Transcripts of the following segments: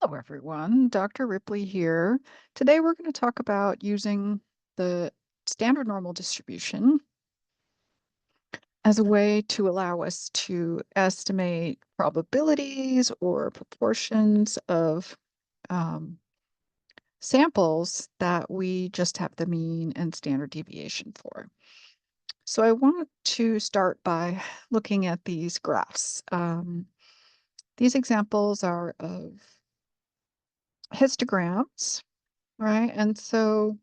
Hello, everyone. Dr. Ripley here. Today, we're going to talk about using the standard normal distribution as a way to allow us to estimate probabilities or proportions of um, samples that we just have the mean and standard deviation for. So I want to start by looking at these graphs. These examples are of histograms, right? And so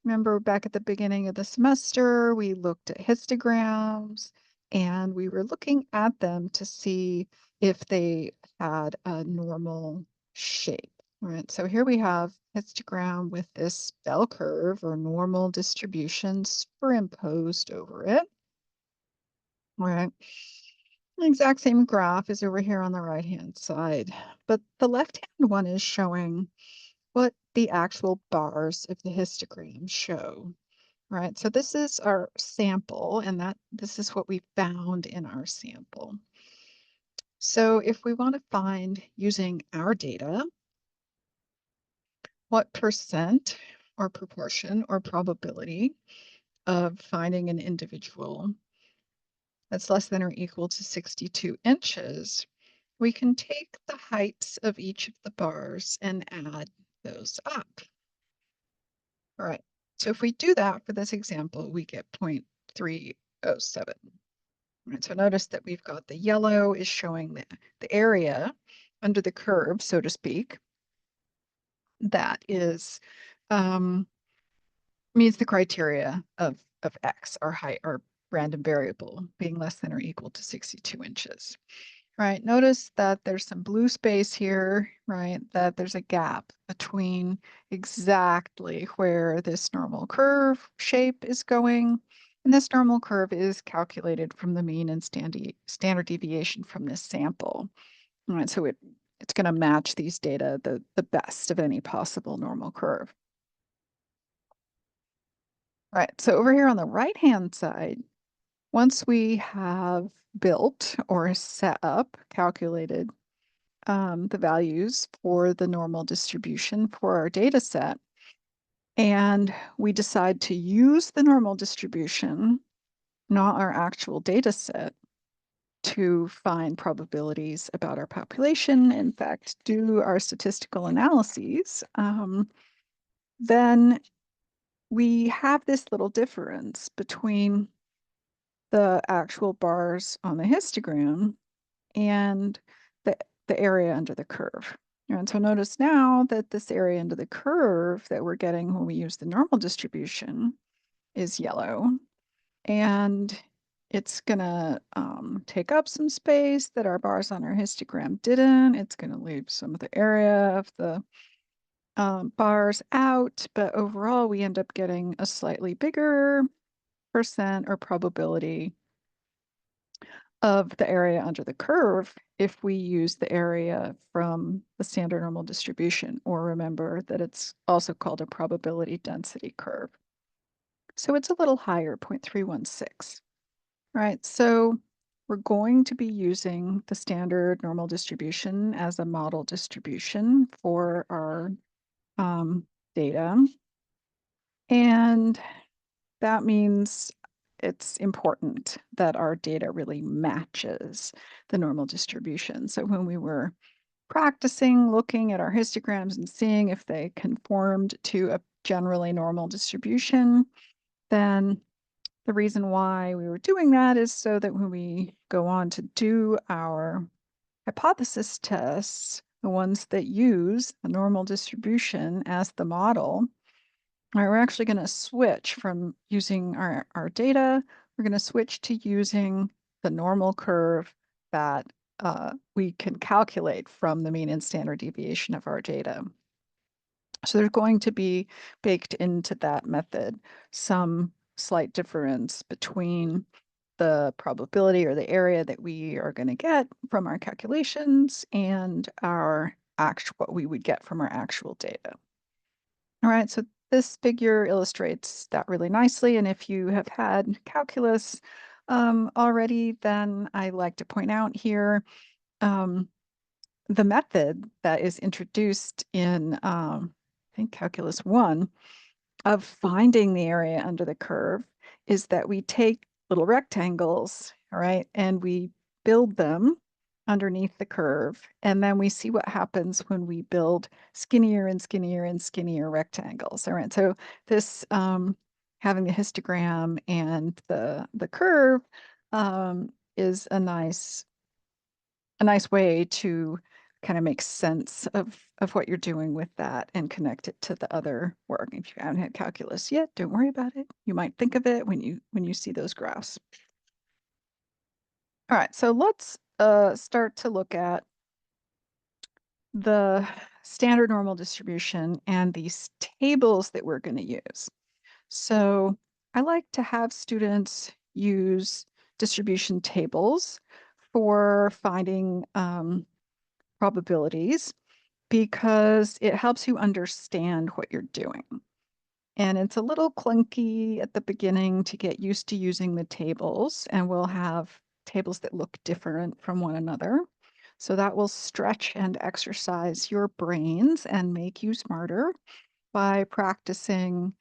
remember back at the beginning of the semester, we looked at histograms and we were looking at them to see if they had a normal shape, right? So here we have histogram with this bell curve or normal distribution superimposed over it, right? The exact same graph is over here on the right-hand side, but the left-hand one is showing what the actual bars of the histogram show, right? So this is our sample, and this is what we found in our sample. So if we want to find, using our data, what percent or proportion or probability of finding an individual that's less than or equal to 62 inches, we can take the heights of each of the bars and add those up. All right, so if we do that for this example, we get 0.307. Right, so notice that we've got the yellow is showing the area under the curve, so to speak, that is meets the criteria of X, our height, our random variable, being less than or equal to 62 inches. Right, notice that there's some blue space here, right, that there's a gap between exactly where this normal curve shape is going. And this normal curve is calculated from the mean and standard deviation from this sample. All right, so it's going to match these data the best of any possible normal curve. All right, so over here on the right-hand side, once we have built or set up, calculated the values for the normal distribution for our data set, and we decide to use the normal distribution, not our actual data set, to find probabilities about our population, in fact, do our statistical analyses, then we have this little difference between the actual bars on the histogram and the area under the curve. And so notice now that this area under the curve that we're getting when we use the normal distribution is yellow. And it's going to take up some space that our bars on our histogram didn't. It's going to leave some of the area of the bars out. But overall, we end up getting a slightly bigger percent or probability of the area under the curve if we use the area from the standard normal distribution, or remember that it's also called a probability density curve. So it's a little higher, 0.316, right? So we're going to be using the standard normal distribution as a model distribution for our data. And that means it's important that our data really matches the normal distribution. So when we were practicing looking at our histograms and seeing if they conformed to a generally normal distribution, then the reason why we were doing that is so that when we go on to do our hypothesis tests, the ones that use the normal distribution as the model, we're actually going to switch from using our data. We're going to switch to using the normal curve that we can calculate from the mean and standard deviation of our data. So there's going to be baked into that method some slight difference between the probability or the area that we are going to get from our calculations and what we would get from our actual data. All right, so this figure illustrates that really nicely. And if you have had calculus already, then I like to point out here the method that is introduced in, I think, Calculus 1 of finding the area under the curve is that we take little rectangles, all right, and we build them underneath the curve, and then we see what happens when we build skinnier and skinnier and skinnier rectangles. All right, so this having the histogram and the curve is a nice way to kind of make sense of what you're doing with that and connect it to the other work. If you haven't had calculus yet, don't worry about it. You might think of it when you see those graphs. All right, so let's start to look at the standard normal distribution and these tables that we're going to use. So I like to have students use distribution tables for finding probabilities because it helps you understand what you're doing. And it's a little clunky at the beginning to get used to using the tables, and we'll have tables that look different from one another. So that will stretch and exercise your brains and make you smarter by practicing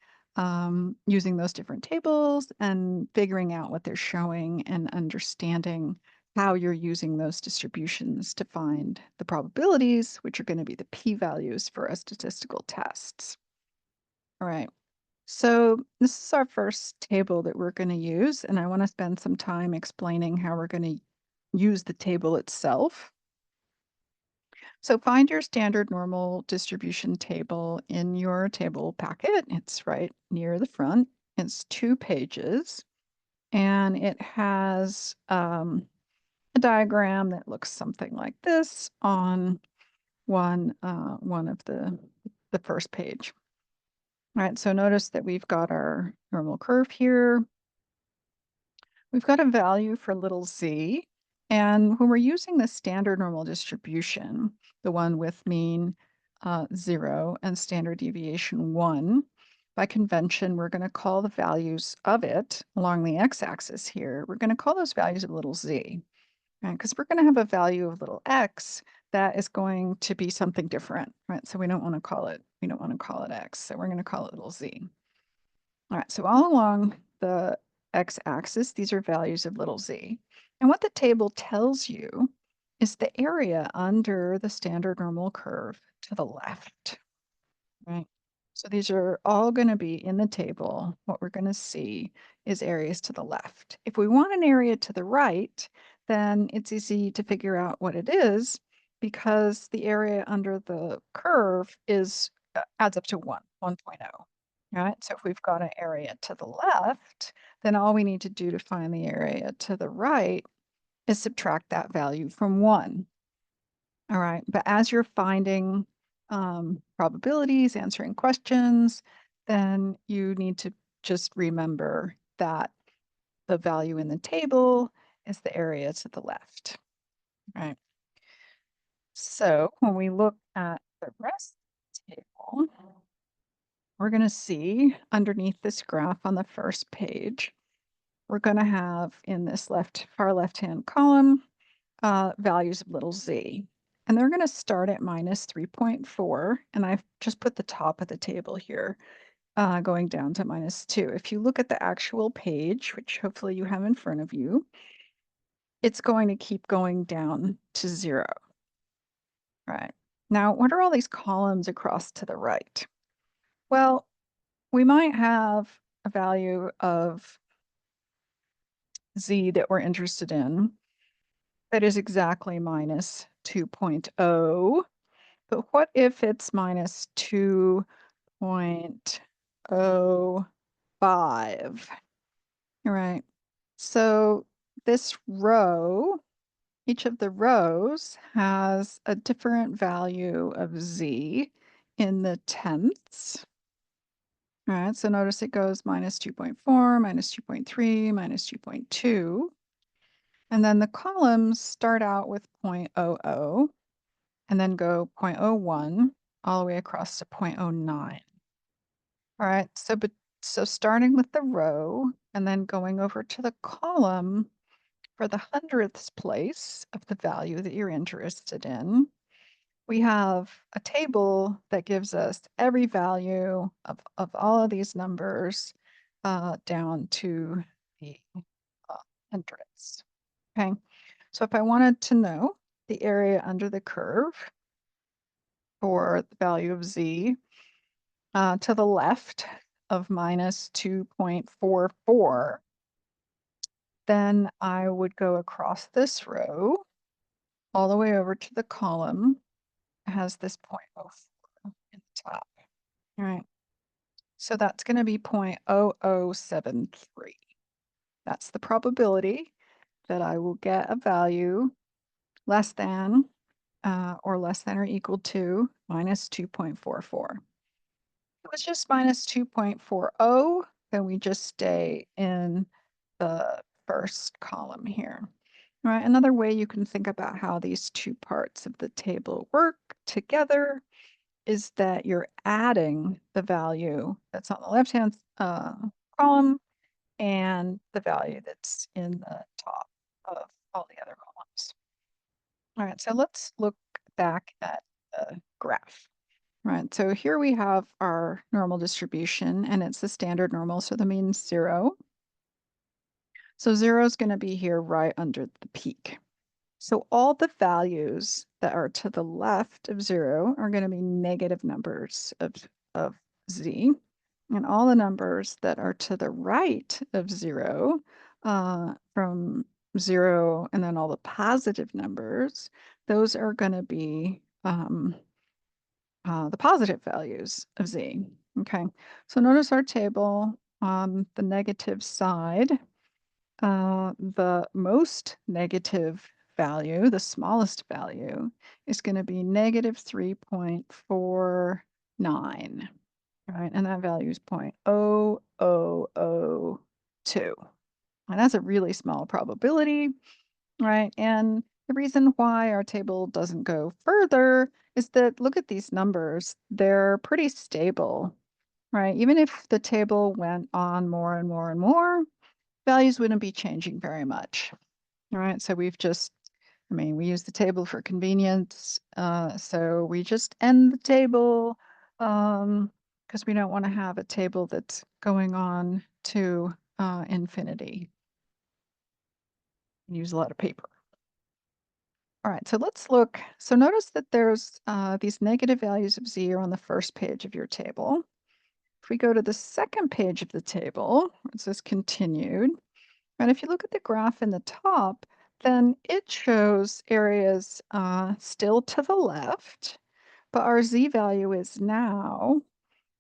using those different tables and figuring out what they're showing and understanding how you're using those distributions to find the probabilities, which are going to be the p-values for a statistical tests. All right. So this is our first table that we're going to use, and I want to spend some time explaining how we're going to use the table itself. So find your standard normal distribution table in your table packet. It's right near the front. It's 2 pages, and it has a diagram that looks something like this on one of the first page. All right, so notice that we've got our normal curve here. We've got a value for little z. And when we're using the standard normal distribution, the one with mean 0 and standard deviation 1, by convention, we're going to call the values of it along the x-axis here. We're going to call those values of little z, right? Because we're going to have a value of little x that is going to be something different, right? So we don't want to call it x. So we're going to call it little z. All right, so all along the x-axis, these are values of little z. And what the table tells you is the area under the standard normal curve to the left, right? So these are all going to be in the table. What we're going to see is areas to the left. If we want an area to the right, then it's easy to figure out what it is because the area under the curve is adds up to 1.0. Right? So if we've got an area to the left, then all we need to do to find the area to the right is subtract that value from 1. All right, but as you're finding probabilities, answering questions, then you need to just remember that the value in the table is the area to the left. Right. So when we look at the rest of the table, we're going to see underneath this graph on the first page, we're going to have in this far left-hand column values of little z. And they're going to start at minus 3.4. And I've just put the top of the table here going down to minus 2. If you look at the actual page, which hopefully you have in front of you, it's going to keep going down to 0. Right. Now, what are all these columns across to the right? Well, we might have a value of z that we're interested in that is exactly minus 2.0. But what if it's minus 2.05? All right. So this row, each of the rows has a different value of z in the tenths. All right, so notice it goes minus 2.4, minus 2.3, minus 2.2. And then the columns start out with 0.00 and then go 0.01 all the way across to 0.09. All right, so starting with the row and then going over to the column for the hundredths place of the value that you're interested in, we have a table that gives us every value of all of these numbers down to the uh, entrance. Okay, so if I wanted to know the area under the curve for the value of z to the left of minus 2.44, then I would go across this row all the way over to the column. It has this 0.04 in the top. All right. So that's going to be 0.0073. That's the probability that I will get a value less than or equal to minus 2.44. If it was just minus 2.40, then we just stay in the first column here. All right, another way you can think about how these two parts of the table work together is that you're adding the value that's on the left-hand column and the value that's in the top of all the other columns. All right, so let's look back at the graph. All right, so here we have our normal distribution, and it's the standard normal, so the mean's 0. So 0 is going to be here right under the peak. So all the values that are to the left of 0 are going to be negative numbers of z. And all the numbers that are to the right of 0, from 0 and then all the positive numbers, those are going to be the positive values of z. Okay, so notice our table on the negative side. The most negative value, the smallest value, is going to be negative 3.49, right? And that value is 0.0002. And that's a really small probability, right? And the reason why our table doesn't go further is that look at these numbers. They're pretty stable, right? Even if the table went on more and more and more, values wouldn't be changing very much. All right, so we've just, I mean, we use the table for convenience. So we just end the table because we don't want to have a table that's going on to infinity. Use a lot of paper. All right, so let's look. So notice that there's these negative values of z are on the first page of your table. If we go to the second page of the table, it says continued. And if you look at the graph in the top, then it shows areas still to the left, but our z value is now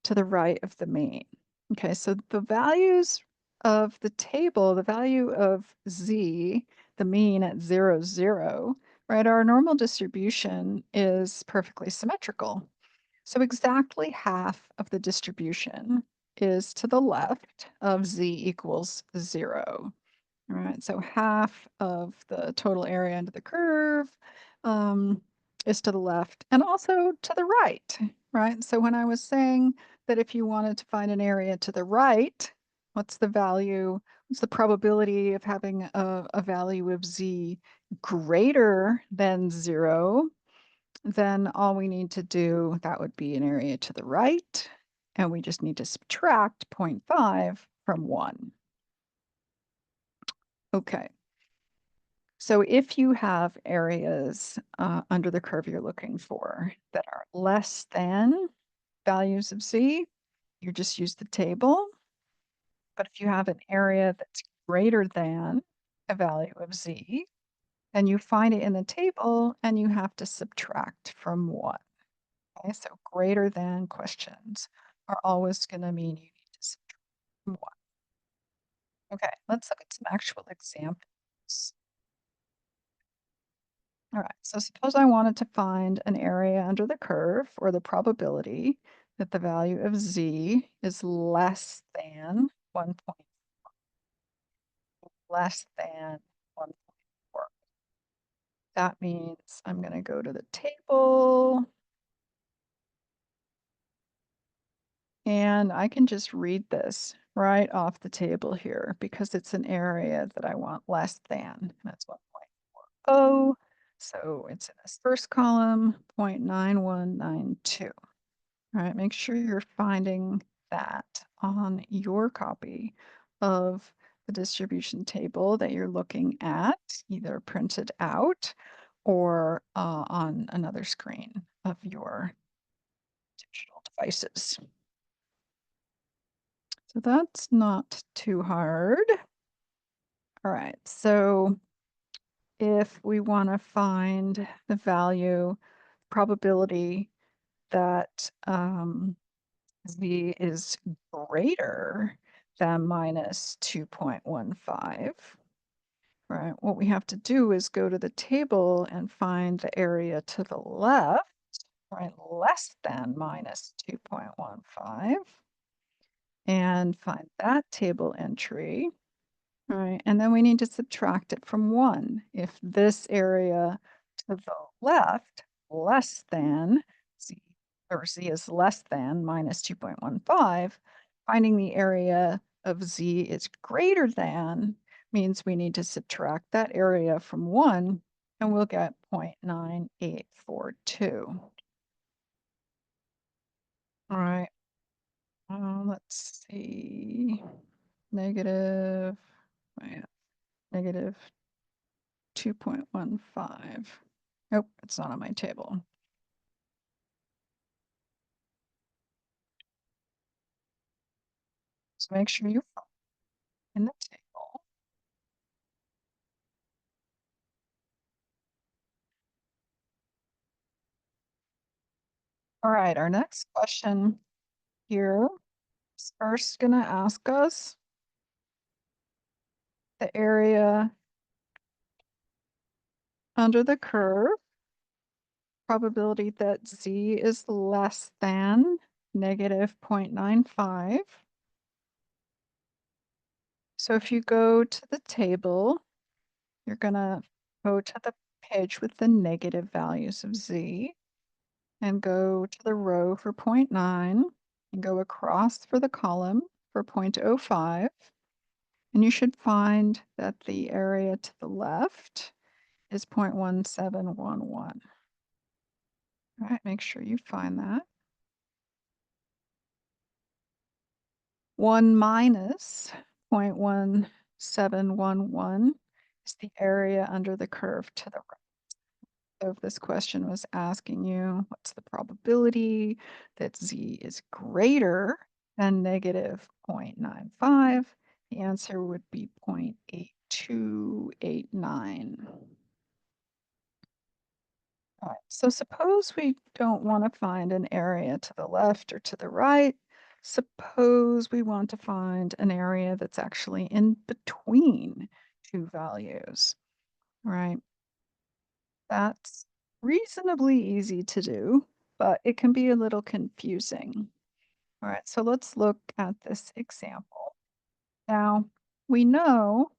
to the right of the mean. Okay, so the values of the table, the value of z, the mean at 0, 0, right, our normal distribution is perfectly symmetrical. So exactly half of the distribution is to the left of z equals 0. All right, so half of the total area under the curve is to the left and also to the right, right? So when I was saying that if you wanted to find an area to the right, what's the value, what's the probability of having a value of z greater than 0, then all we need to do, that would be an area to the right, and we just need to subtract 0.5 from 1. Okay. So if you have areas under the curve you're looking for that are less than values of z, you just use the table. But if you have an area that's greater than a value of z, then you find it in the table and you have to subtract from 1. Okay, so greater than questions are always going to mean you need to subtract from 1. Okay, let's look at some actual examples. All right, so suppose I wanted to find an area under the curve or the probability that the value of z is less than 1 point, less than 1.4. That means I'm going to go to the table and I can just read this right off the table here because it's an area that I want less than. That's 1.40. So it's in this first column, 0.9192. All right, make sure you're finding that on your copy of the distribution table that you're looking at, either printed out or on another screen of your digital devices. So that's not too hard. All right, so if we want to find the value probability that z is greater than minus 2.15, right? What we have to do is go to the table and find the area to the left, right, less than minus 2.15, and find that table entry. All right, and then we need to subtract it from 1. If this area to the left less than z, or z is less than minus 2.15, finding the area of z is greater than means we need to subtract that area from 1, and we'll get 0.9842. All right, let's see, negative, negative 2.15. Nope, it's not on my table. So make sure you find in the table. All right, our next question here is first going to ask us the area under the curve, probability that z is less than negative 0.95. So if you go to the table, you're going to go to the page with the negative values of z and go to the row for 0.9 and go across for the column for 0.05. And you should find that the area to the left is 0.1711. All right, make sure you find that. 1 minus 0.1711 is the area under the curve to the right. So if this question was asking you, what's the probability that z is greater than negative 0.95, the answer would be 0.8289. All right, so suppose we don't want to find an area to the left or to the right. Suppose we want to find an area that's actually in between two values, right? That's reasonably easy to do, but it can be a little confusing. All right, so let's look at this example. Now, we know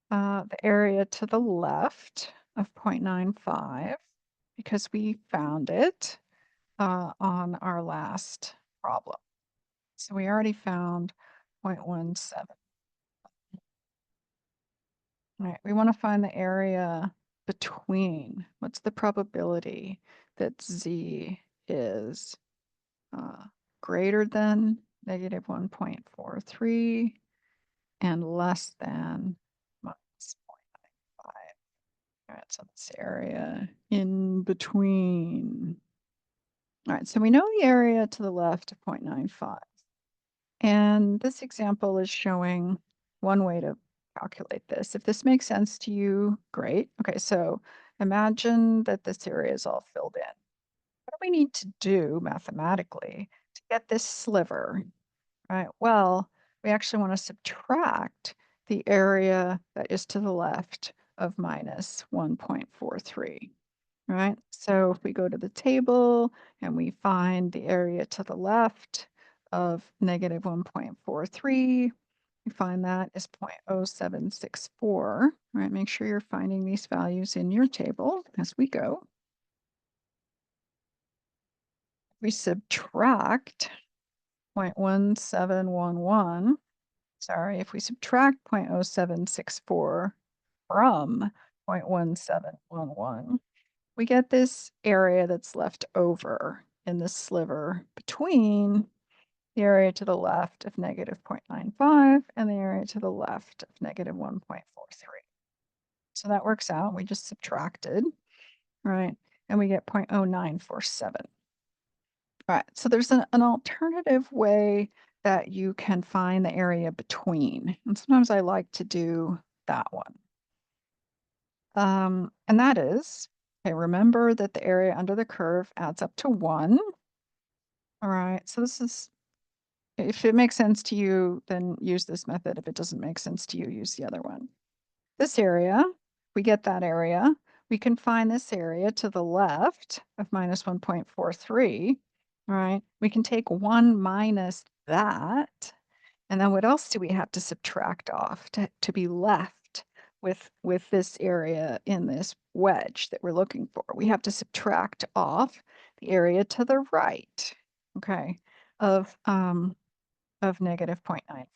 the area to the left of 0.95 because we found it on our last problem. So we already found 0.17. All right, we want to find the area between. What's the probability that z is greater than negative 1.43 and less than minus 0.95? All right, so this area in between. All right, so we know the area to the left of 0.95. And this example is showing one way to calculate this. If this makes sense to you, great. Okay, so imagine that this area is all filled in. What do we need to do mathematically to get this sliver, right? Well, we actually want to subtract the area that is to the left of minus 1.43. Right? So if we go to the table and we find the area to the left of negative 1.43, we find that is 0.0764. Right? Make sure you're finding these values in your table as we go. We subtract 0.1711, sorry, if we subtract 0.0764 from 0.1711, we get this area that's left over in this sliver between the area to the left of negative 0.95 and the area to the left of negative 1.43. So that works out. We just subtracted, right? And we get 0.0947. All right, so there's an alternative way that you can find the area between. And sometimes I like to do that one. And that is, okay, remember that the area under the curve adds up to 1. All right, so this is, if it makes sense to you, then use this method. If it doesn't make sense to you, use the other one. This area, we get that area. We can find this area to the left of minus 1.43. All right, we can take 1 minus that. And then what else do we have to subtract off to be left with this area in this wedge that we're looking for? We have to subtract off the area to the right, okay, of negative 0.95. All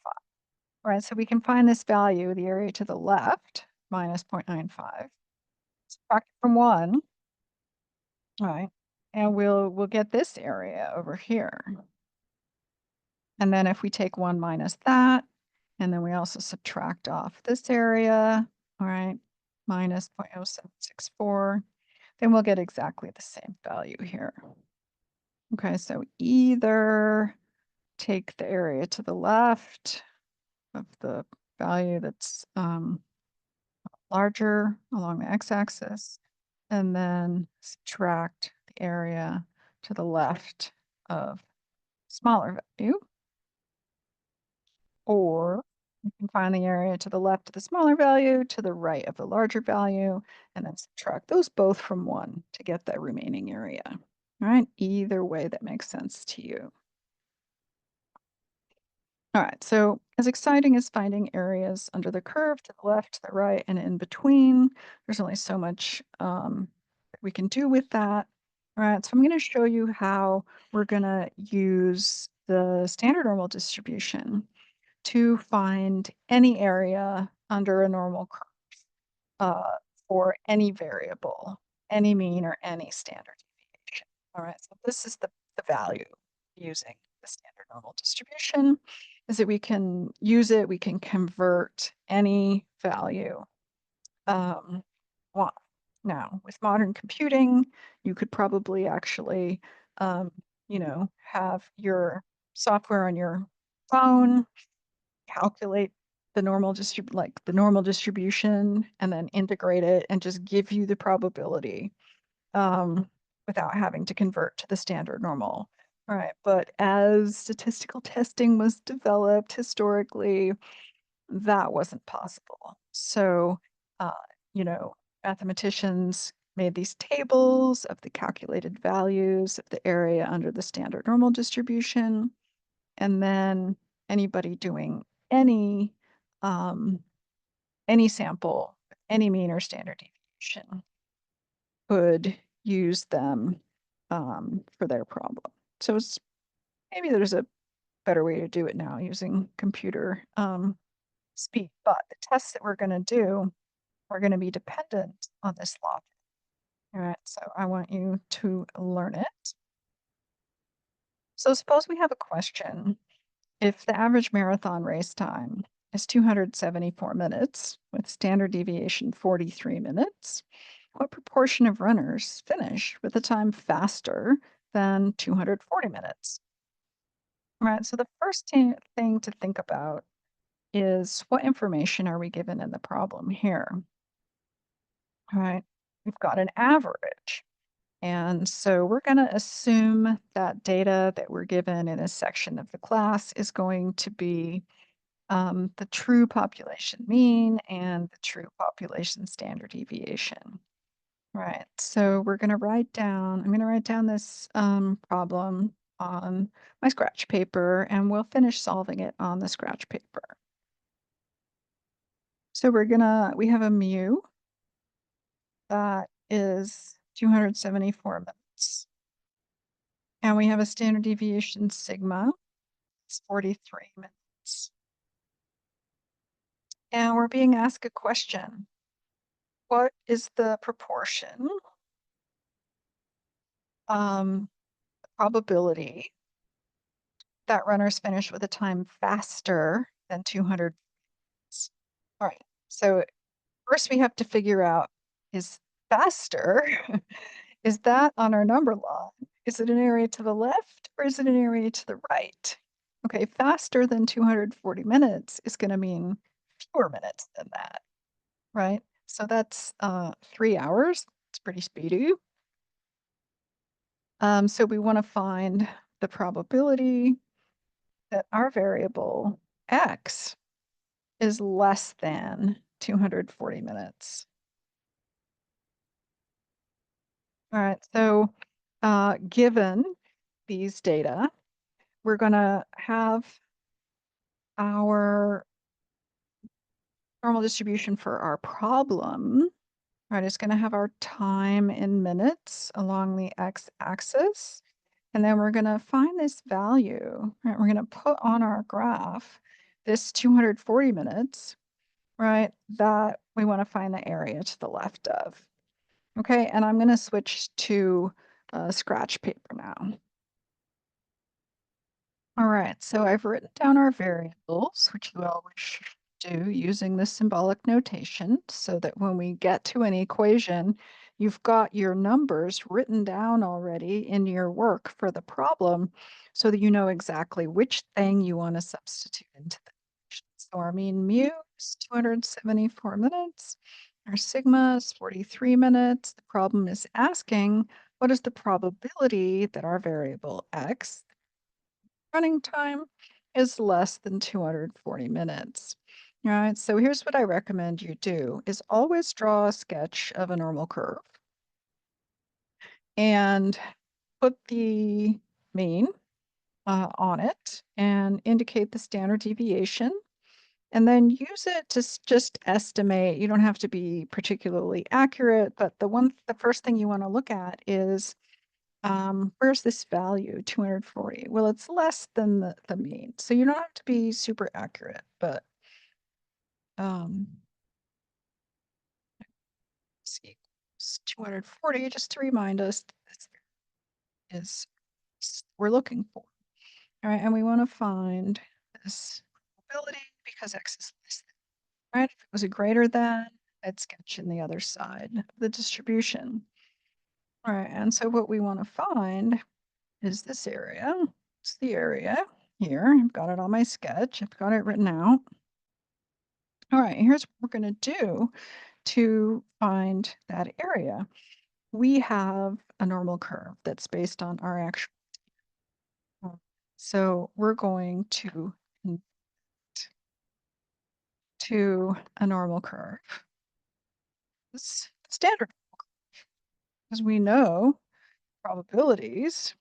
right, so we can find this value, the area to the left, minus 0.95, subtract it from 1, all right, and we'll get this area over here. And then if we take 1 minus that, and then we also subtract off this area, all right, minus 0.0764, then we'll get exactly the same value here. Okay, so either take the area to the left of the value that's larger along the x-axis, and then subtract the area to the left of smaller value, or you can find the area to the left of the smaller value, to the right of the larger value, and then subtract those both from 1 to get the remaining area. All right, either way that makes sense to you. All right, so as exciting as finding areas under the curve to the left, to the right, and in between, there's only so much that we can do with that. All right, so I'm going to show you how we're going to use the standard normal distribution to find any area under a normal curve for any variable, any mean, or any standard deviation. All right, so this is the value using the standard normal distribution, is that we can use it, we can convert any value. Well, now, with modern computing, you could probably actually, have your software on your phone calculate the normal distribution and then integrate it and just give you the probability um, without having to convert to the standard normal. All right, but as statistical testing was developed historically, that wasn't possible. So, uh, you know, mathematicians made these tables of the calculated values of the area under the standard normal distribution, and then anybody doing any um, any sample, any mean or standard deviation could use them for their problem. So maybe there's a better way to do it now using computer speed, but the tests that we're going to do are going to be dependent on this logic. All right, so I want you to learn it. So suppose we have a question. If the average marathon race time is 274 minutes with standard deviation 43 minutes, what proportion of runners finish with a time faster than 240 minutes? All right, so the first thing to think about is what information are we given in the problem here? All right, we've got an average. And so we're going to assume that data that we're given in a section of the class is going to be the true population mean and the true population standard deviation. Right, so we're going to I'm going to write down this problem on my scratch paper, and we'll finish solving it on the scratch paper. So we have a mu that is 274 minutes. And we have a standard deviation sigma, it's 43 minutes. And we're being asked a question. What is the proportion probability that runners finish with a time faster than 200. All right. So first we have to figure out, is faster, is that on our number line? Is it an area to the left or is it an area to the right? Okay, faster than 240 minutes is going to mean fewer minutes than that, right? So that's 3 hours. It's pretty speedy. So we want to find the probability that our variable x is less than 240 minutes. All right, so given these data, we're going to have our normal distribution for our problem, right? It's going to have our time in minutes along the x-axis. And then we're going to find this value, right? We're going to put on our graph this 240 minutes, right? That we want to find the area to the left of. Okay, and I'm going to switch to scratch paper now. All right, so I've written down our variables, which you always should do using the symbolic notation, so that when we get to an equation, you've got your numbers written down already in your work for the problem, so that you know exactly which thing you want to substitute into the equation. So our mean mu is 274 minutes. Our sigma is 43 minutes. The problem is asking, what is the probability that our variable x running time is less than 240 minutes? All right, so here's what I recommend you do is always draw a sketch of a normal curve and put the mean on it and indicate the standard deviation. And then use it to just estimate. You don't have to be particularly accurate, but the first thing you want to look at is where's this value, 240? Well, it's less than the mean. So you don't have to be super accurate, but let's see, it's 240, just to remind us this is we're looking for. All right, and we want to find this probability because x is less than, right? If it was a greater than, I'd sketch in the other side of the distribution. All right, and so what we want to find is this area. It's the area here. I've got it on my sketch. I've got it written out. All right, here's what we're going to do to find that area. We have a normal curve that's based on our actual. So we're going to a normal curve. It's standard because we know probabilities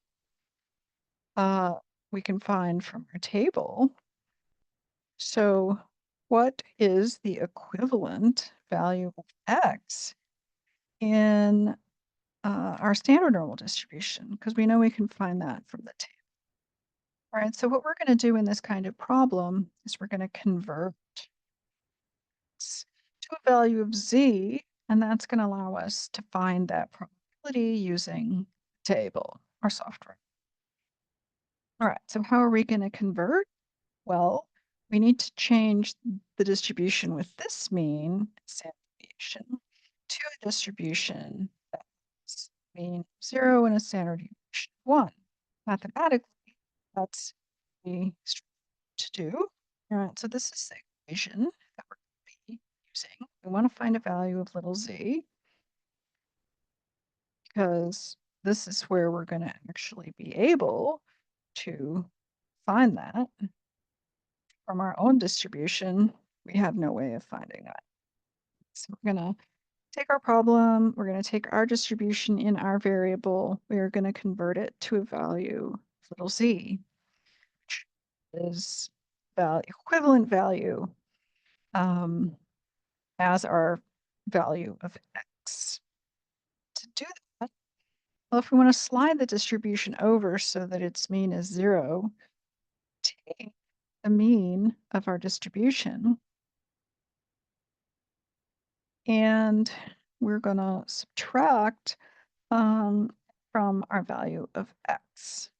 we can find from our table. So what is the equivalent value of x in our standard normal distribution? Because we know we can find that from the table. All right, so what we're going to do in this kind of problem is we're going to convert x to a value of z, and that's going to allow us to find that probability using the table, our software. All right, so how are we going to convert? Well, we need to change the distribution with this mean standard deviation to a distribution that's mean 0 and a standard deviation of 1. Mathematically, that's easy to do. All right, so this is the equation that we're going to be using. We want to find a value of little z because this is where we're going to actually be able to find that. From our own distribution, we have no way of finding that. So we're going to take our problem, we're going to take our distribution in our variable, we are going to convert it to a value of little z, which is the equivalent value as our value of x. To do that, well, if we want to slide the distribution over so that its mean is 0, take the mean of our distribution and we're going to subtract from our value of x.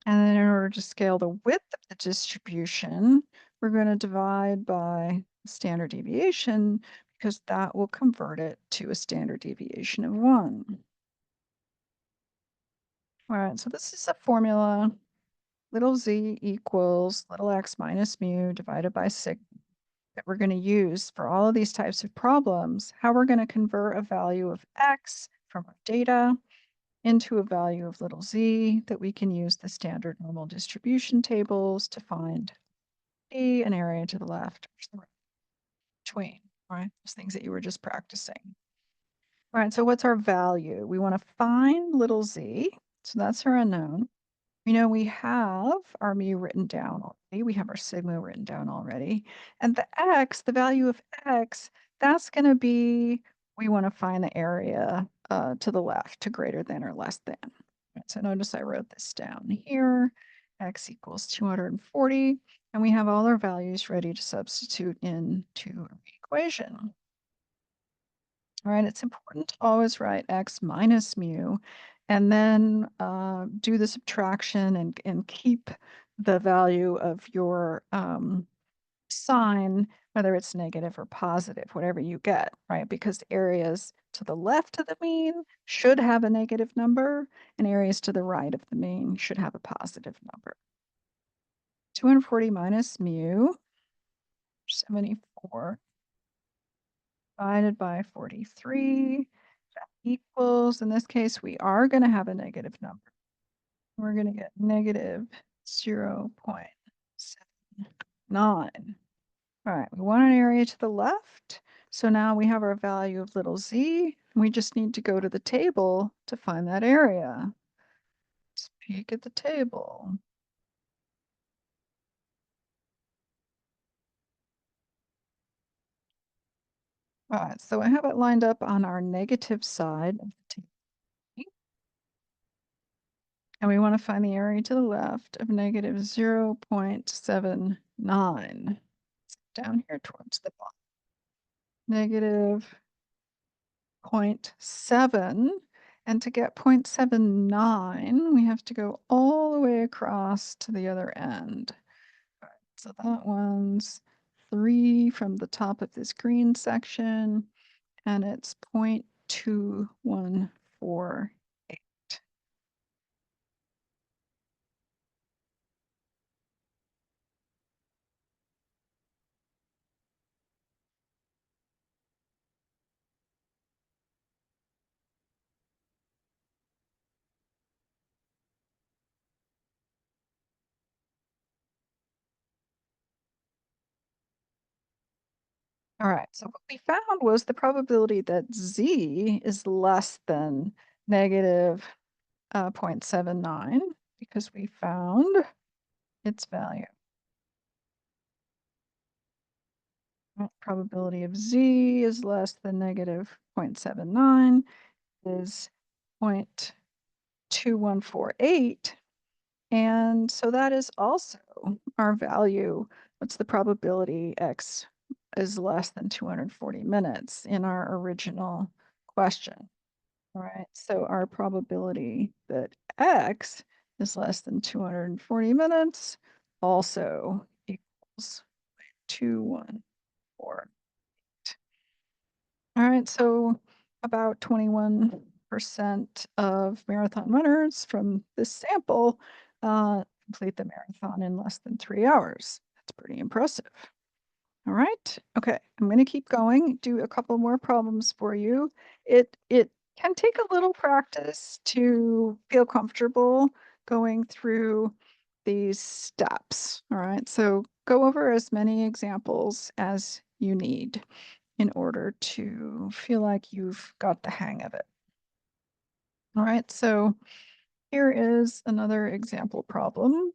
And then in order to scale the width of the distribution, we're going to divide by standard deviation because that will convert it to a standard deviation of 1. All right, so this is a formula. Little z equals little x minus mu divided by sigma that we're going to use for all of these types of problems, how we're going to convert a value of x from our data into a value of little z that we can use the standard normal distribution tables to find an area to the left or to the right, between, right? Those things that you were just practicing. All right, so what's our value? We want to find little z, so that's our unknown. We know we have our mu written down already. We have our sigma written down already. And the x, the value of x, that's going to be, we want to find the area to the left, to greater than or less than. Right, so notice I wrote this down here. X equals 240. And we have all our values ready to substitute into our equation. All right, it's important to always write x minus mu and then do the subtraction and keep the value of your sign, whether it's negative or positive, whatever you get, right? Because areas to the left of the mean should have a negative number, and areas to the right of the mean should have a positive number. 240 minus mu, 74, divided by 43. Equals, in this case, we are going to have a negative number. We're going to get negative 0.79. All right, we want an area to the left. So now we have our value of little z. We just need to go to the table to find that area. Let's peek at the table. All right, so I have it lined up on our negative side of the table. And we want to find the area to the left of negative 0.79. Down here towards the bottom. Negative 0.7. And to get 0.79, we have to go all the way across to the other end. All right, so that one's 3 from the top of this green section, and it's 0.2148. All right, so what we found was the probability that z is less than negative 0.79 because we found its value. Probability of z is less than negative 0.79 is 0.2148. And so that is also our value. What's the probability x is less than 240 minutes in our original question? All right, so our probability that x is less than 240 minutes also equals 214. All right, so about 21% of marathon runners from this sample complete the marathon in less than 3 hours. That's pretty impressive. All right, okay, I'm going to keep going, do a couple more problems for you. It can take a little practice to feel comfortable going through these steps. All right, so go over as many examples as you need in order to feel like you've got the hang of it. All right, so here is another example problem.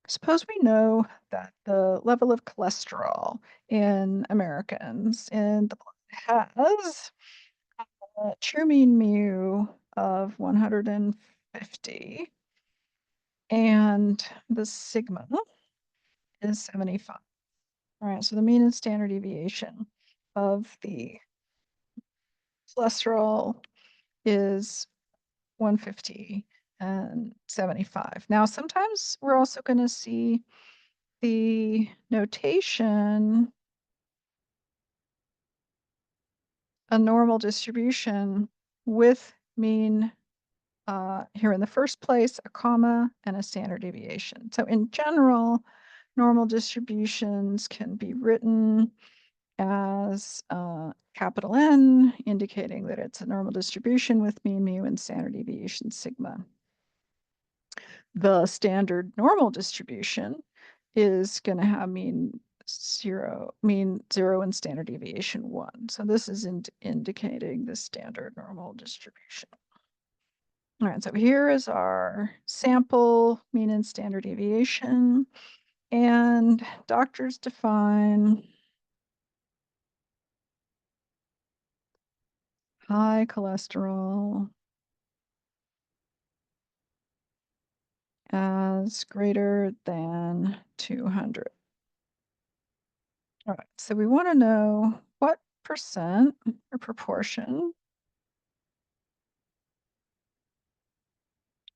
Suppose we know that the level of cholesterol in Americans in the blood has a true mean mu of 150 and the sigma is 75. All right, so the mean and standard deviation of the cholesterol is 150 and 75. Now, sometimes we're also going to see the notation, a normal distribution with mean here in the first place, a comma and a standard deviation. So in general, normal distributions can be written as capital N, indicating that it's a normal distribution with mean mu and standard deviation sigma. The standard normal distribution is going to have mean zero and standard deviation 1. So this is indicating the standard normal distribution. All right, so here is our sample mean and standard deviation. And doctors define high cholesterol as greater than 200. All right, so we want to know what percent or proportion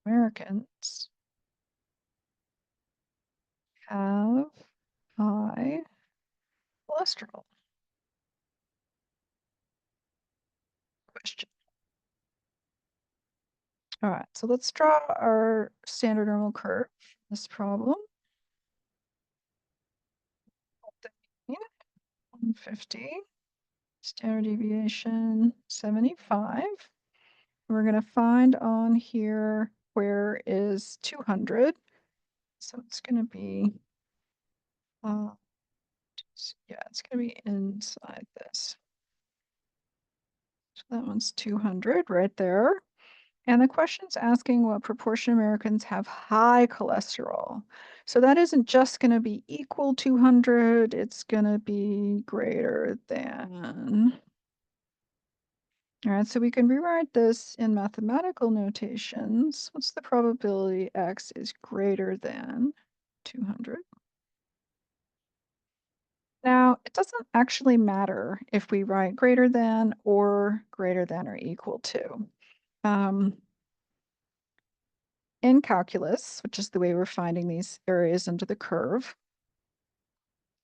Americans have high cholesterol. Question. All right, so let's draw our standard normal curve for this problem. 150, standard deviation 75. We're going to find on here where is 200. So it's going to be, yeah, it's going to be inside this. So that one's 200 right there. And the question's asking what proportion of Americans have high cholesterol. So that isn't just going to be equal 200, it's going to be greater than. All right, so we can rewrite this in mathematical notations. What's the probability x is greater than 200? Now, it doesn't actually matter if we write greater than or equal to. In calculus, which is the way we're finding these areas under the curve,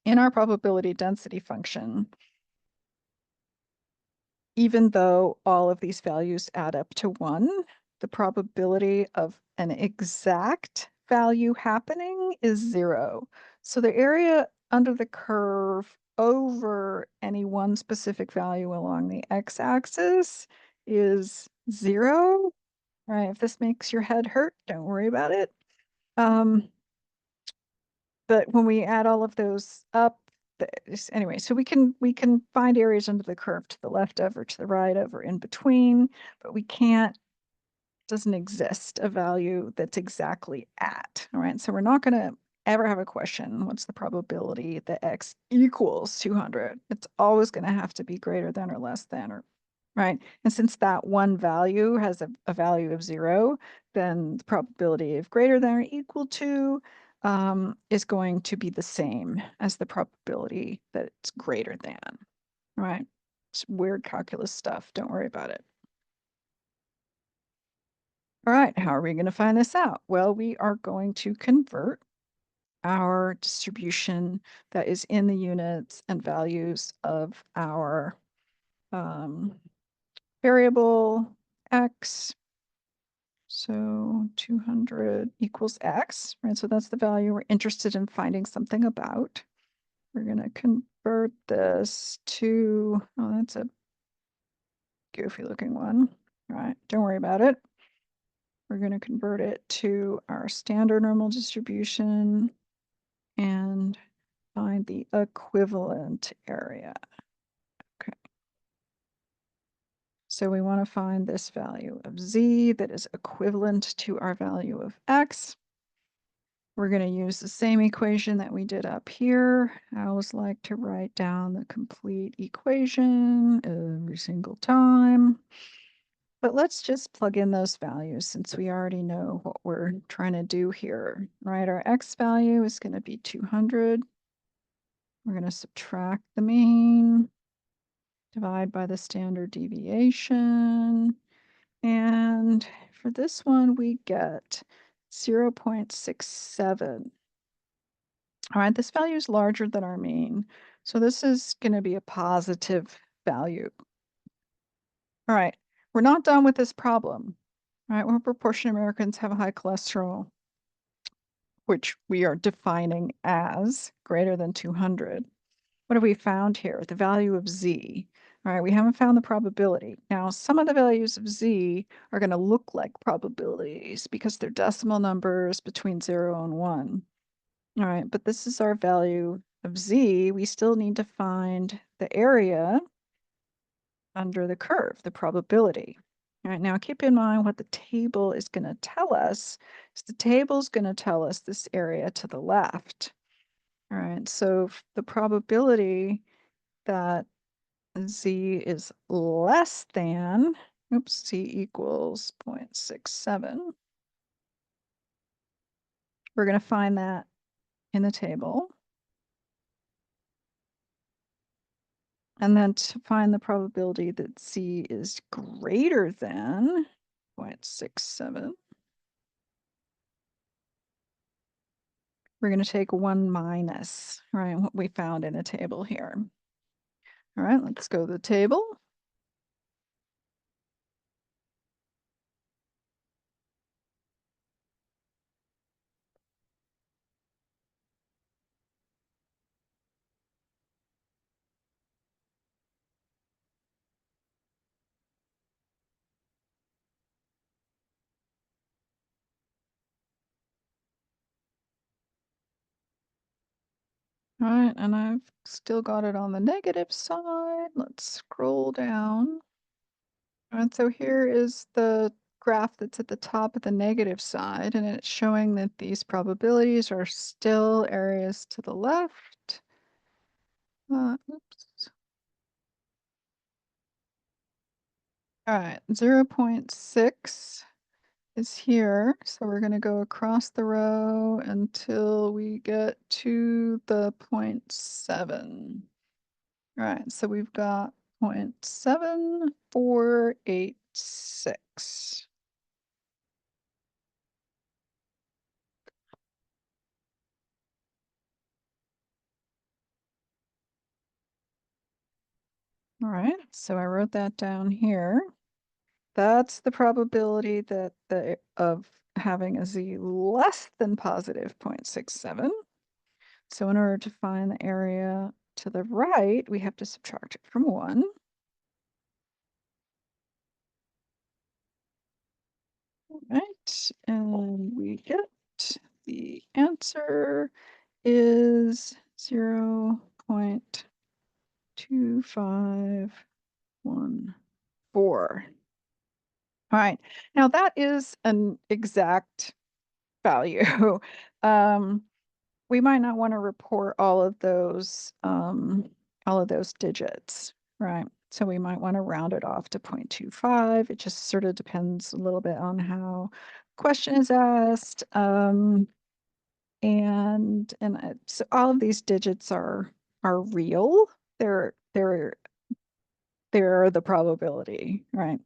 in our probability density function, even though all of these values add up to 1, the probability of an exact value happening is 0. So the area under the curve over any one specific value along the x-axis is 0. Right? If this makes your head hurt, don't worry about it. But when we add all of those up, anyway, so we can find areas under the curve to the left of or to the right of or in between, but we can't, doesn't exist a value that's exactly at. All right, so we're not going to ever have a question, what's the probability that x equals 200? It's always going to have to be greater than or less than, or right? And since that one value has a value of 0, then the probability of greater than or equal to is going to be the same as the probability that it's greater than, right? It's weird calculus stuff. Don't worry about it. All right, how are we going to find this out? Well, we are going to convert our distribution that is in the units and values of our variable x. So 200 equals x, right? So that's the value we're interested in finding something about. We're going to convert this to, oh, that's a goofy looking one, right? Don't worry about it. We're going to convert it to our standard normal distribution and find the equivalent area. Okay. So we want to find this value of z that is equivalent to our value of x. We're going to use the same equation that we did up here. I always like to write down the complete equation every single time. But let's just plug in those values since we already know what we're trying to do here, right? Our x value is going to be 200. We're going to subtract the mean. divide by the standard deviation. And for this one, we get 0.67. All right, this value is larger than our mean. So this is going to be a positive value. All right, we're not done with this problem. All right, what proportion of Americans have a high cholesterol, which we are defining as greater than 200. What have we found here? The value of z. All right, we haven't found the probability. Now, some of the values of z are going to look like probabilities because they're decimal numbers between 0 and 1. All right, but this is our value of z. We still need to find the area under the curve, the probability. All right, now keep in mind what the table is going to tell us. Is the table is going to tell us this area to the left. All right, so the probability that z is less than, oops, z equals 0.67. We're going to find that in the table. And then to find the probability that z is greater than 0.67, we're going to take 1 minus, right, what we found in the table here. All right, let's go to the table. All right, and I've still got it on the negative side. Let's scroll down. And so here is the graph that's at the top of the negative side, and it's showing that these probabilities are still areas to the left. Oops. All right, 0.6 is here. So we're going to go across the row until we get to the 0.7. All right, so we've got 0.7486. All right, so I wrote that down here. That's the probability that of having a z less than positive 0.67. So in order to find the area to the right, we have to subtract it from 1. All right, and we get the answer is 0.2514. All right, now that is an exact value. We might not want to report all of those digits, right? So we might want to round it off to 0.25. It just sort of depends a little bit on how question is asked. So all of these digits are real. They're the probability, right?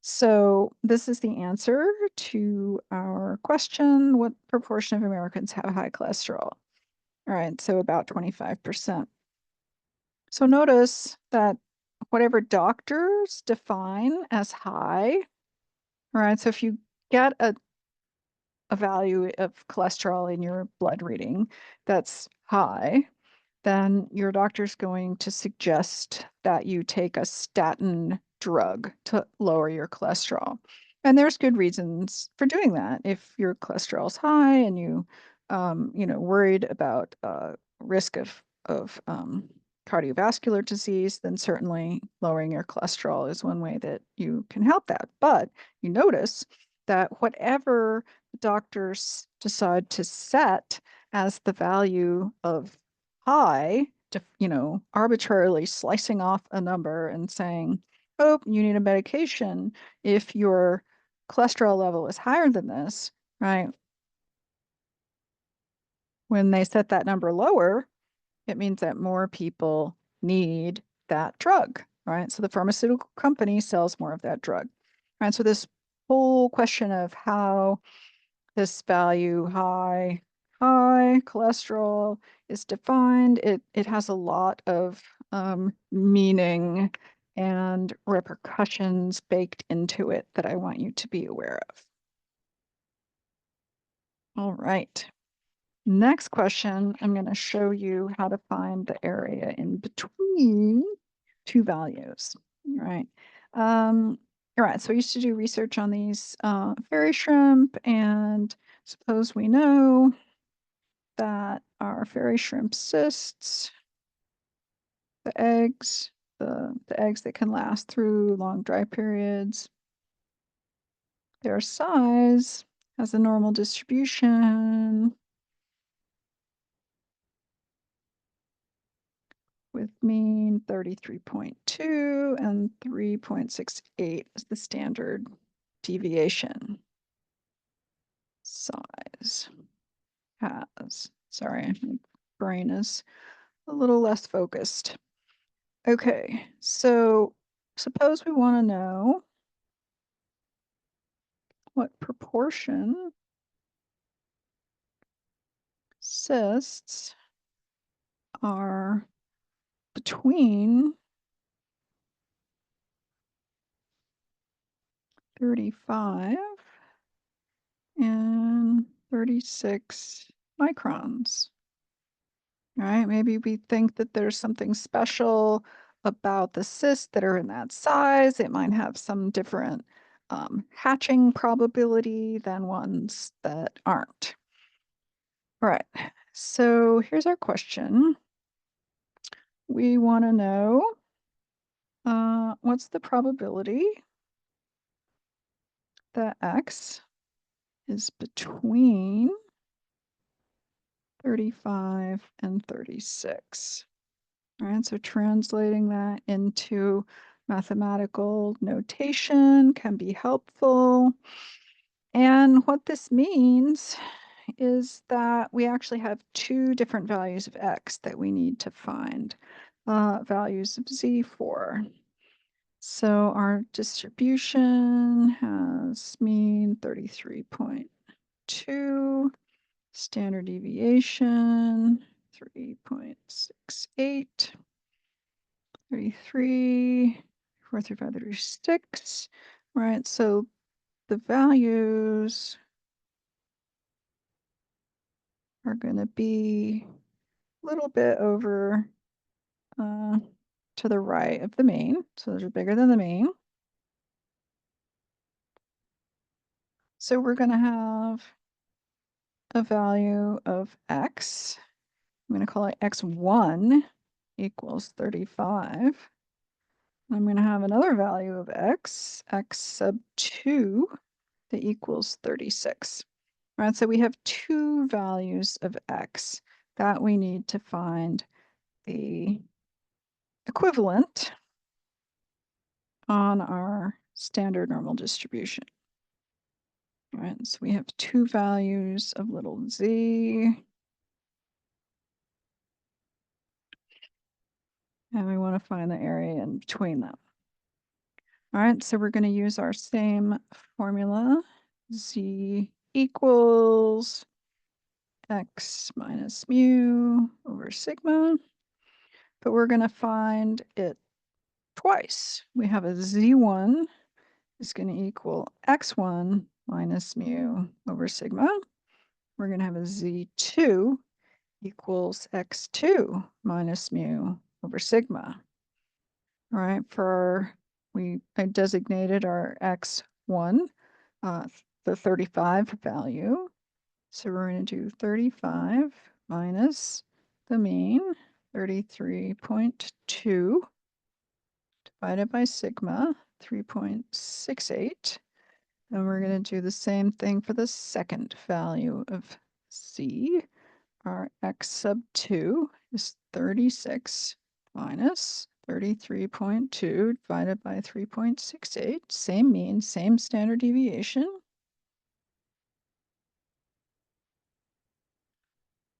So this is the answer to our question: what proportion of Americans have high cholesterol? All right, so about 25%. So notice that whatever doctors define as high, all right, so if you get a value of cholesterol in your blood reading that's high, then your doctor's going to suggest that you take a statin drug to lower your cholesterol. And there's good reasons for doing that. If your cholesterol's high and worried about risk of cardiovascular disease, then certainly lowering your cholesterol is one way that you can help that. But you notice that whatever doctors decide to set as the value of high, to, arbitrarily slicing off a number and saying, oh, you need a medication if your cholesterol level is higher than this, right? When they set that number lower, it means that more people need that drug, right? So the pharmaceutical company sells more of that drug. Right? So this whole question of how this value high cholesterol is defined, it has a lot of meaning and repercussions baked into it that I want you to be aware of. All right. Next question, I'm going to show you how to find the area in between two values. All right. All right, so I used to do research on these fairy shrimp, and suppose we know that our fairy shrimp cysts, the eggs, the eggs that can last through long dry periods, their size has a normal distribution with mean 33.2 and 3.68 is the standard deviation. Size has, sorry, my brain is a little less focused. Okay, so suppose we want to know what proportion cysts are between 35 and 36 microns. All right, maybe we think that there's something special about the cysts that are in that size. It might have some different hatching probability than ones that aren't. All right, so here's our question. We want to know what's the probability that X is between 35 and 36. All right, so translating that into mathematical notation can be helpful. And what this means is that we actually have two different values of X that we need to find values of Z for. So our distribution has mean 33.2, standard deviation 3.68, 33, 4, 3, 5, 36. Right, so the values are going to be a little bit over to the right of the mean. So those are bigger than the mean. So we're going to have a value of X. I'm going to call it X1 equals 35. I'm going to have another value of X sub 2 that equals 36. All right, so we have two values of X that we need to find the equivalent on our standard normal distribution. All right, so we have two values of little z, and we want to find the area in between them. All right, so we're going to use our same formula, z equals x minus mu over sigma, but we're going to find it twice. We have a z1 is going to equal x1 minus mu over sigma. We're going to have a z2 equals x2 minus mu over sigma. All right, I designated our x1, the 35 value. So we're going to do 35 minus the mean, 33.2 divided by sigma, 3.68. And we're going to do the same thing for the second value of z. Our x sub 2 is 36 minus 33.2 divided by 3.68. Same mean, same standard deviation.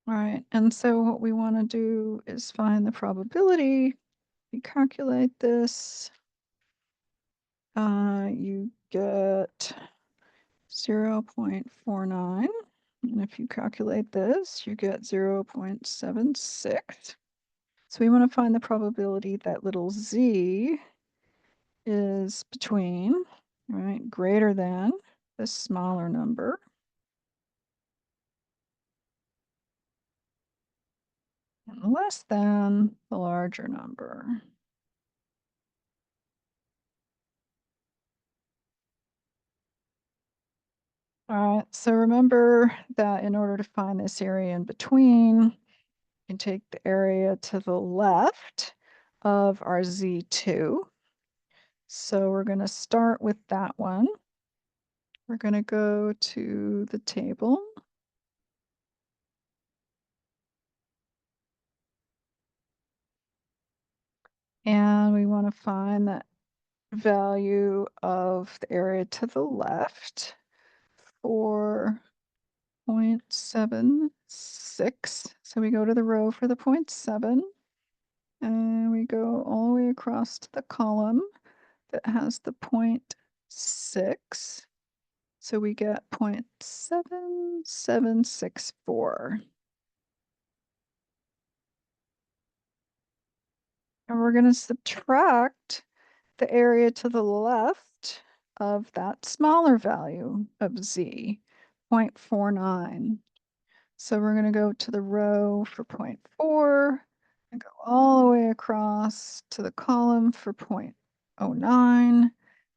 All right, and so what we want to do is find the probability you calculate this, you get 0.49. And if you calculate this, you get 0.76. So we want to find the probability that little z is between, right, greater than the smaller number and less than the larger number. All right, so remember that in order to find this area in between, you can take the area to the left of our Z2. So we're going to start with that one. We're going to go to the table. And we want to find that value of the area to the left for 0.76. So we go to the row for the 0.7 and we go all the way across to the column that has the 0.6. So we get 0.7764. And we're going to subtract the area to the left of that smaller value of z, 0.49. So we're going to go to the row for 0.4 and go all the way across to the column for 0.09.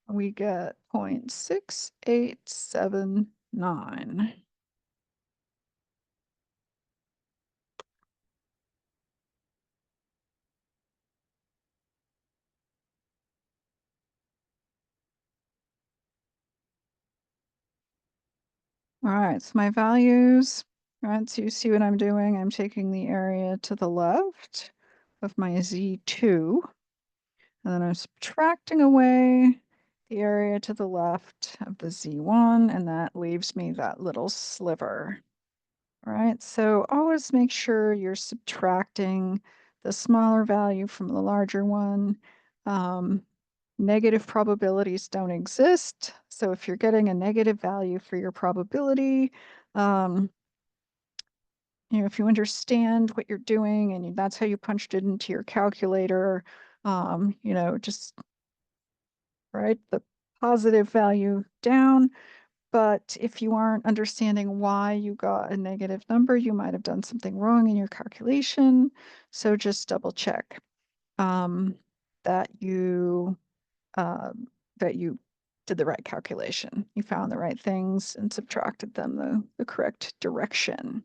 We get 0.6879. All right, so my values, all right, so you see what I'm doing. I'm taking the area to the left of my Z2, and then I'm subtracting away the area to the left of the Z1, and that leaves me that little sliver. All right, so always make sure you're subtracting the smaller value from the larger one. Negative probabilities don't exist. So if you're getting a negative value for your probability, if you understand what you're doing and that's how you punched it into your calculator, just write the positive value down. But if you aren't understanding why you got a negative number, you might have done something wrong in your calculation. So just double check that you um, that you did the right calculation. You found the right things and subtracted them the correct direction.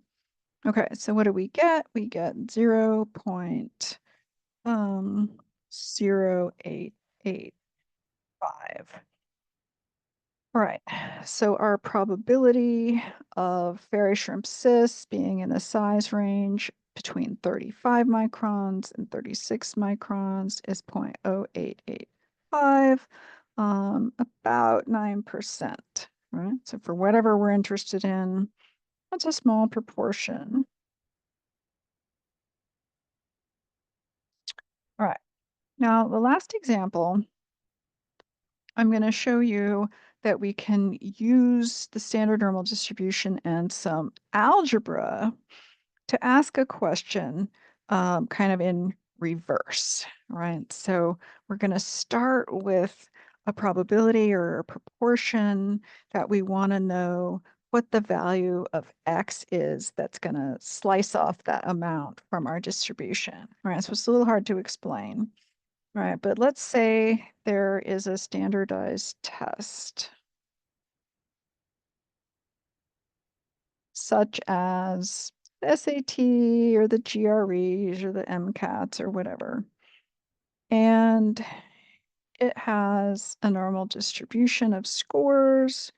Okay, so what do we get? We get 0.0885. All right, so our probability of fairy shrimp cysts being in the size range between 35 microns and 36 microns is 0.0885, about 9%, right? So for whatever we're interested in, that's a small proportion. All right, now the last example, I'm going to show you that we can use the standard normal distribution and some algebra to ask a question kind of in reverse, right? So we're going to start with a probability or a proportion that we want to know what the value of x is that's going to slice off that amount from our distribution, right? So it's a little hard to explain. All right, but let's say there is a standardized test, such as the SAT or the GREs or the MCATs or whatever. And it has a normal distribution of scores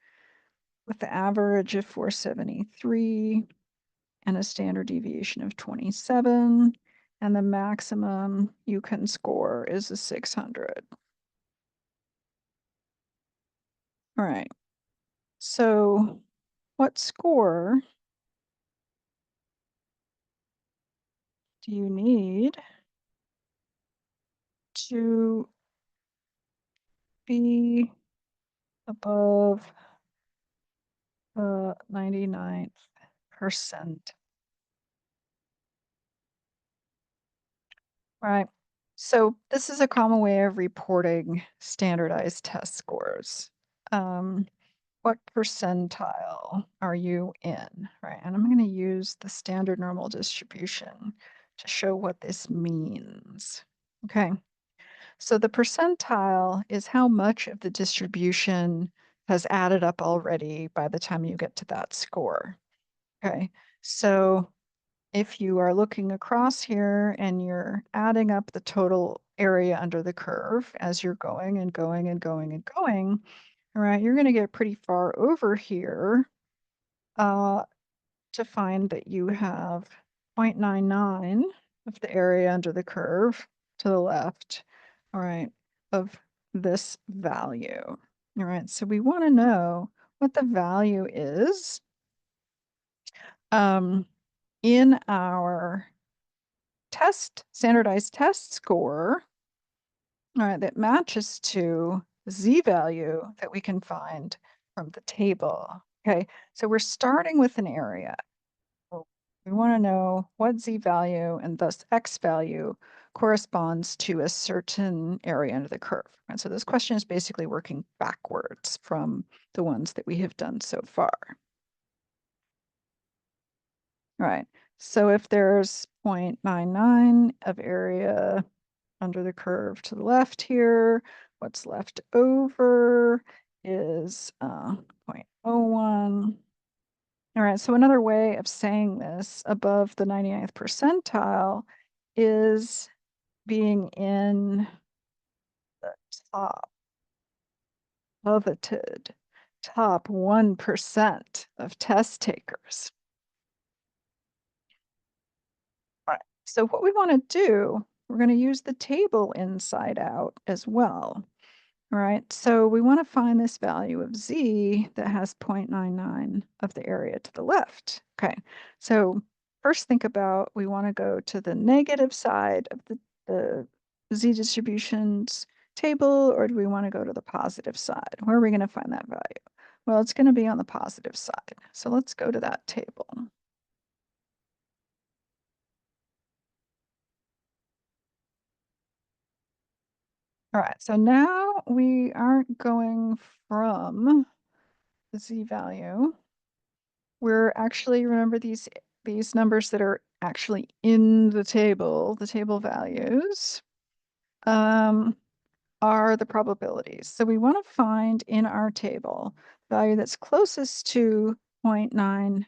with the average of 473 and a standard deviation of 27. And the maximum you can score is a 600. All right. So what score do you need to be above the 99th percent. Right. So this is a common way of reporting standardized test scores. Um, what percentile are you in? Right. And I'm going to use the standard normal distribution to show what this means. Okay. So the percentile is how much of the distribution has added up already by the time you get to that score. Okay. So if you are looking across here and you're adding up the total area under the curve as you're going and going and going and going, all right, you're going to get pretty far over here to find that you have 0.99 of the area under the curve to the left, all right, of this value. All right, so we want to know what the value is in our standardized test score, all right, that matches to the z-value that we can find from the table. Okay, so we're starting with an area. We want to know what z-value and thus x-value corresponds to a certain area under the curve. And so this question is basically working backwards from the ones that we have done so far. All right, so if there's 0.99 of area under the curve to the left here, what's left over is 0.01. All right, so another way of saying this above the 99th percentile is being in the top, coveted top 1% of test takers. All right, so what we want to do, we're going to use the table inside out as well. All right, so we want to find this value of z that has 0.99 of the area to the left. Okay, so first think about, we want to go to the negative side of the z distributions table, or do we want to go to the positive side? Where are we going to find that value? Well, it's going to be on the positive side. So let's go to that table. All right, so now we aren't going from the z-value. We're actually, remember these numbers that are actually in the table values, are the probabilities. So we want to find in our table value that's closest to 0.99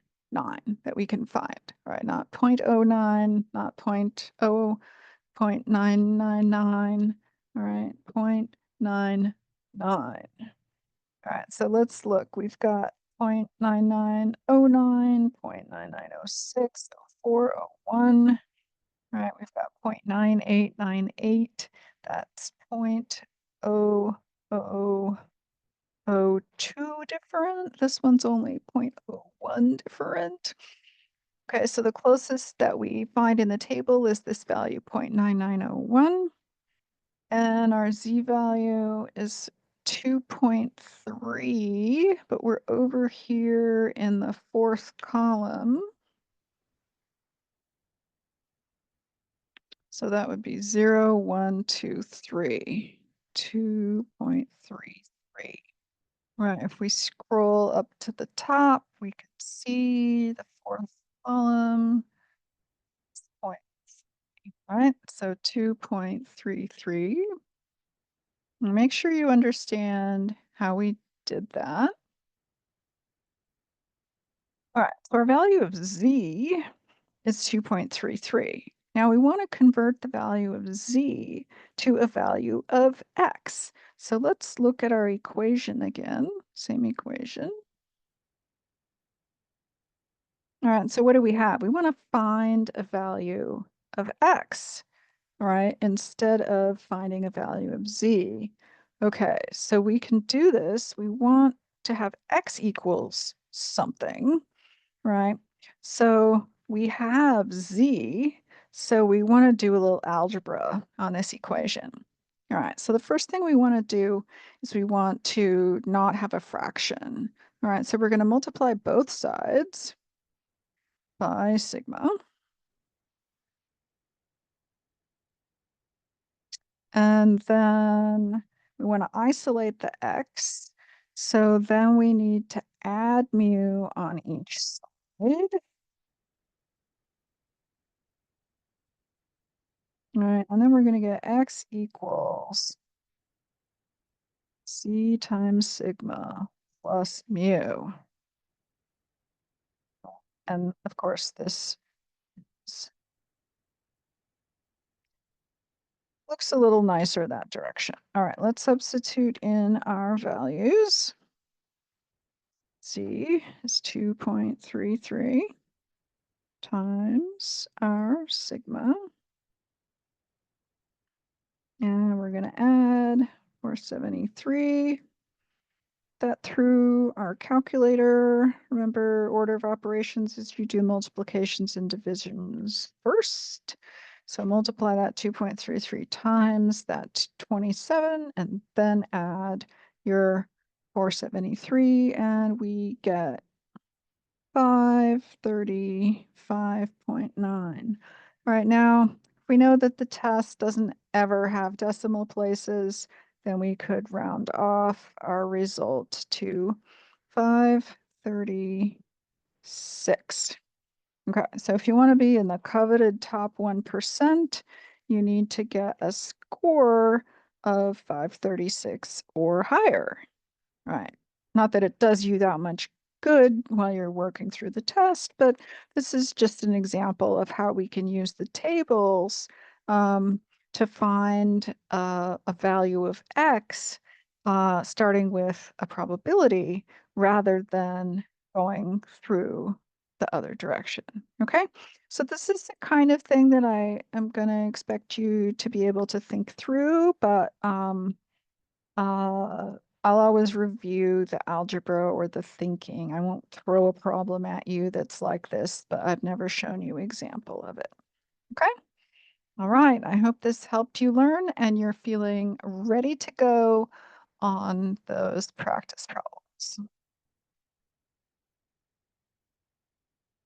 that we can find, right? Not 0.09, not 0.999, all right, 0.99. All right, so let's look. We've got 0.9909, 0.9906, 0401. All right, we've got 0.9898. That's 0.0002 different. This one's only 0.01 different. Okay, so the closest that we find in the table is this value 0.9901. And our z-value is 2.3, but we're over here in the fourth column. So that would be 0, 1, 2, 3, 2.33. Right, if we scroll up to the top, we can see the fourth column. Point, right, so 2.33. Make sure you understand how we did that. All right, so our value of z is 2.33. Now we want to convert the value of z to a value of x. So let's look at our equation again, same equation. All right, so what do we have? We want to find a value of x, right, instead of finding a value of z. Okay, so we can do this. We want to have x equals something, right? So we have z, so we want to do a little algebra on this equation. All right, so the first thing we want to do is we want to not have a fraction. All right, so we're going to multiply both sides by sigma. And then we want to isolate the x. So then we need to add mu on each side. All right, and then we're going to get x equals c times sigma plus mu. And of course, this looks a little nicer that direction. All right, let's substitute in our values. C is 2.33 times our sigma. And we're going to add 473. That through our calculator. Remember, order of operations is you do multiplications and divisions first. So multiply that 2.33 times that 27, and then add your 473, and we get 535.9. All right, now we know that the test doesn't ever have decimal places, then we could round off our result to 536. Okay, so if you want to be in the coveted top 1%, you need to get a score of 536 or higher. Right. Not that it does you that much good while you're working through the test, but this is just an example of how we can use the tables um, to find a value of x, starting with a probability rather than going through the other direction. Okay, so this is the kind of thing that I am going to expect you to be able to think through, but uh, I'll always review the algebra or the thinking. I won't throw a problem at you that's like this, but I've never shown you example of it. Okay? All right. I hope this helped you learn and you're feeling ready to go on those practice problems.